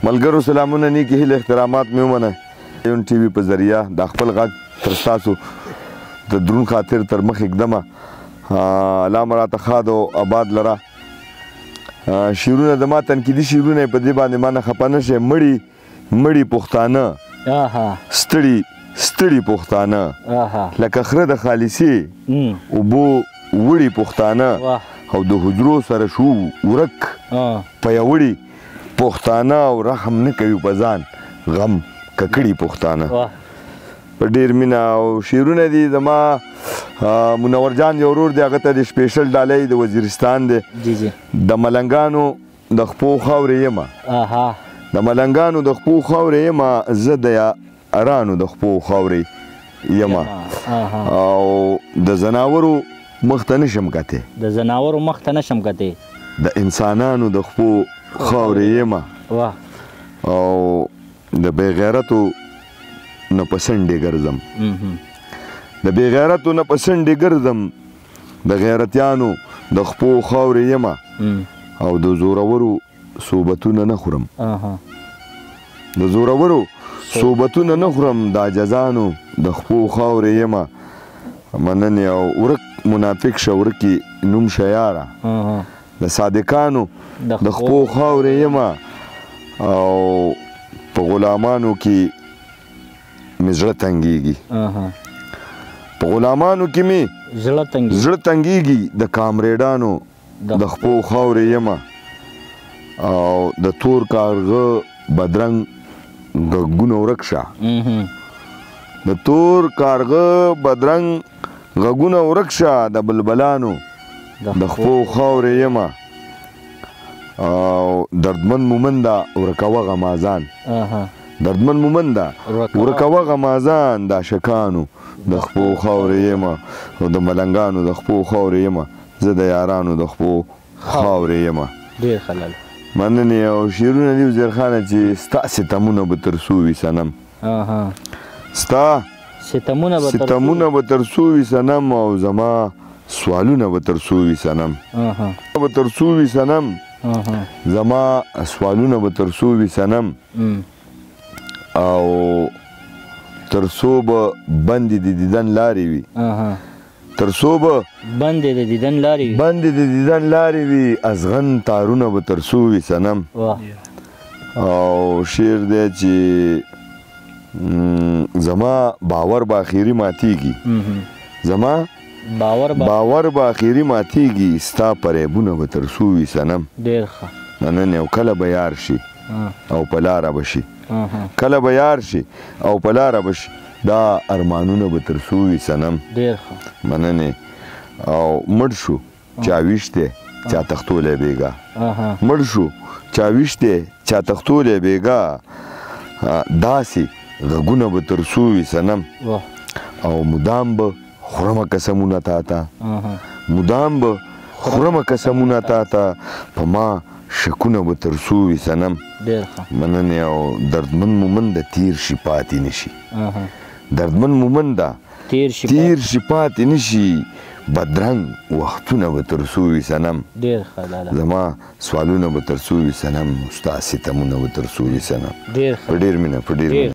ملګرو سلامونه نیکې هیلې احترامات مې ومنئ یون ټي وي په ذریعه دا خپل غږ تر ستاسو د درون خاطر تر مخ ږدمه الله مو راته ښاد او آباد لره شعرونه زما تنقیدي شعرونه په دې باندې مانه خفه نه شئ مړي پښتانه ستړي پښتانه لکه خره د خالصې اوبو وړي پښتانه او د حجرو سره شو ورک پیاوړي پښتانه او رحم نه کوي په ځان غم ککړي پښتانه په ډېر مینه او شعرونه دي زما منور جان یو ورور دی هغه ته د سپیشل ډالۍ د وزیرستان دی د ملنګانو د خپو خاورې یمه د ملنګانو د خپو خاورې یمه زه د ارانو د خپو خاورې یمه او د زناورو مخ ته نشم کتې د انسانانو د خپو خاورې یمه او د بې غیرتو نه په سنډې ګرځم د بې غیرتو نه په سنډې ګرځم د غیرتیانو د خپو خاورې یمه او د زورورو صوبتونه نه خورم د زورورو صوبتونه نه خورم د عاجزانو د خپو خاورې یمه مننې او ورک منافق شه ورکې نوم شه یاره د صادقانو د خپو خاورې یمه او په غلامانو کې مې زړه تنګېږي په غلامانو کې مې زړه تنګېږي د کامریډانو د خپو خاورې یمه او د تور کارغه بدرنګ غږونه ورک شه د تور کارغه بدرنګ غږونه ورک شه د بلبلانو د خپو خاورې یمه او دردمن مومنده ورکوه غمازان دردمن مومنده ورکوه غمازان د عاشقانو د خپو خاورې یمه او د ملنګانو د خپو خاورې یمه زه د یارانو د خپو خاورې یمه مننې او شعرونه دي وزیر خانه چې ستا ستمونه به تر څو وي صنم ستا ستمونه به تر څو وي صنم او زما سوالونه به تر څو وي صنم زما سوالونه به تر څو وي صنم او تر څو به بندې د دیدن لارې وي تر څو به بندې د دیدن لارې وي ازغن تارونه به تر څو وي صنم او شعر دی چې زما باور به اخري ماتیږي زما باور به اخري ماتیږي ستا فریبونه به تر څو وي صنم مننې او کله به یار شي او په لاره به شي کله به یار شي او په لاره به شي دا ارمانونه به تر څو وي صنم مننې او مړ شو چا ویښ دی چا تختولی بېګا مړ شو چا ویښ دی چا تختولی بېګا داسې غږونه به تر څو وي صنم او مدام به خورمه قسمونه تا ته مدام به خورمه قسمونه تا ته په ما شکونه به تر څو وي صنم مننې او دردمن مومنده تیر شي پاتې نشي دردمن مومنده تیر شي پاتې نشي بدرنګ وختونه به تر څو وي صنم زما سوالونه به تر څو وي صنم ستا ستمونه به تر څو وي صنم په ډېر مینه